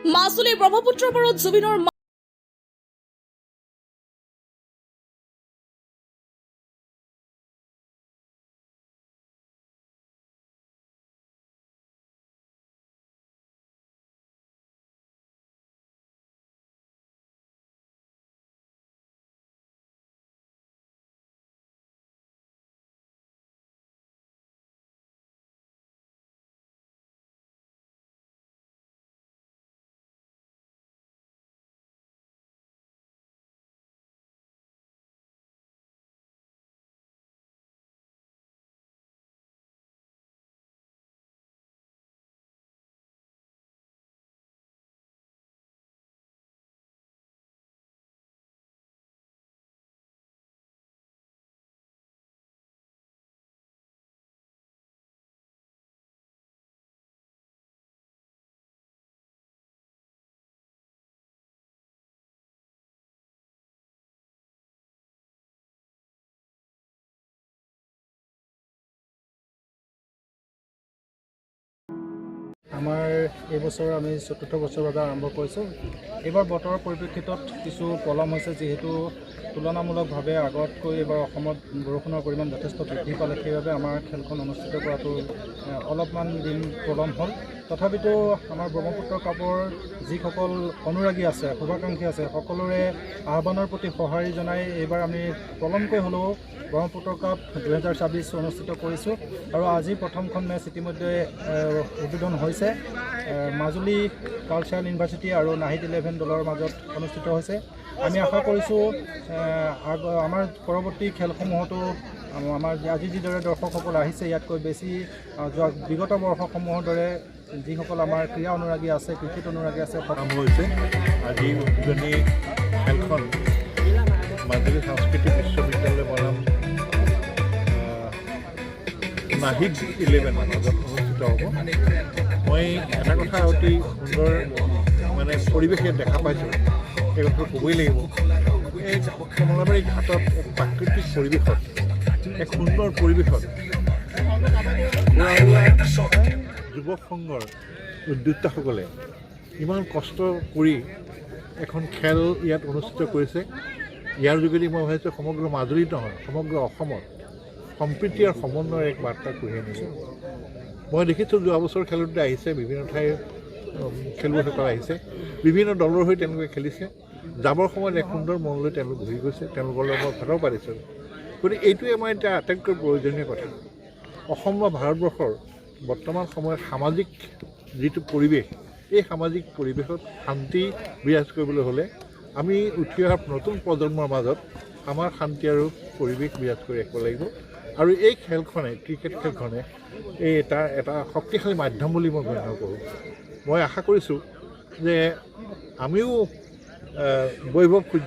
মাজুলী ব্ৰহ্মপুত্ৰৰ জুবিনৰ আমাৰ এই বছৰ আমি চতুৰ্থ বছৰৰ বাবে আৰম্ভ কৰিছোঁ। এইবাৰ বতৰৰ পৰিপ্ৰেক্ষিতত কিছু পলম হৈছে, যিহেতু তুলনামূলকভাৱে আগতকৈ এইবাৰ অসমত বৰষুণৰ পৰিমাণ যথেষ্ট বৃদ্ধি পালে। সেইবাবে আমাৰ খেলখন অনুষ্ঠিত কৰাটো অলপমান দিন পলম হ'ল। তথাপিতো আমাৰ ব্ৰহ্মপুত্ৰ কাপৰ যিসকল অনুৰাগী আছে, শুভাকাংক্ষী আছে, সকলোৰে আহ্বানৰ প্ৰতি সঁহাৰি জনাই এইবাৰ আমি পলমকৈ হ'লেও ব্ৰহ্মপুত্ৰ কাপ 2024 অনুষ্ঠিত কৰিছোঁ। আৰু আজি প্ৰথমখন মেচ ইতিমধ্যে উদ্বোধন হৈছে। মাজুলী কালচাৰেল ইউনিভাৰ্চিটি আৰু নাহিদ 11 দলৰ মাজত অনুষ্ঠিত হৈছে। আমি আশা কৰিছোঁ আমাৰ পৰৱৰ্তী খেলসমূহতো আমাৰ আজি যিদৰে দৰ্শকসকল আহিছে, ইয়াতকৈ বেছি বিগত বৰ্ষসমূহৰ দৰে যিসকল আমাৰ ক্ৰীড়া অনুৰাগী আছে, ক্ৰিকেট অনুৰাগী আছে, আৰম্ভ হৈছে। আজি উদ্বোধনী খেলখন মাজুলী সাংস্কৃতিক বিশ্ববিদ্যালয় বনাম নাহিদ 11 মাজত অনুষ্ঠিত হ'ব। মই এটা কথা অতি সুন্দৰ পৰিৱেশ ইয়াত দেখা পাইছোঁ, এই কথাটো ক'বই লাগিব। এই কমলাবাৰী ঘাটত এক প্ৰাকৃতিক পৰিৱেশত, এক সুন্দৰ পৰিৱেশত যুৱক সংঘৰ উদ্যোক্তাসকলে ইমান কষ্ট কৰি এখন খেল ইয়াত অনুষ্ঠিত কৰিছে। ইয়াৰ যোগেদি মই ভাবিছোঁ সমগ্ৰ মাজুলীত নহয়, সমগ্ৰ অসমত সম্প্ৰীতি আৰু সমন্বয়ৰ এক বাৰ্তা কঢ়িয়াই আনিছে। মই দেখিছোঁ যোৱা বছৰ খেলোঁতে আহিছে, বিভিন্ন ঠাইৰ খেলুৱৈসকল আহিছে, বিভিন্ন দলৰ হৈ তেওঁলোকে খেলিছে। যাবৰ সময়ত এক সুন্দৰ মনলৈ তেওঁলোক ঘূৰি গৈছে, তেওঁলোকৰ লগত মই ভালো পাতিছোঁ। গতিকে এইটোৱে আমাৰ এতিয়া আটাইতকৈ প্ৰয়োজনীয় কথা। অসম বা ভাৰতবৰ্ষৰ বৰ্তমান সময়ত সামাজিক যিটো পৰিৱেশ, এই সামাজিক পৰিৱেশত শান্তি বিৰাজ কৰিবলৈ হ'লে আমি উঠি অহা নতুন প্ৰজন্মৰ মাজত আমাৰ শান্তি আৰু পৰিৱেশ বিৰাজ কৰি ৰাখিব লাগিব। আৰু এই খেলখনে, ক্ৰিকেট খেলখনে এটা শক্তিশালী মাধ্যম বুলি মই গণ্য কৰোঁ। মই আশা কৰিছোঁ যে আমিও বৈভৱ সূৰ্য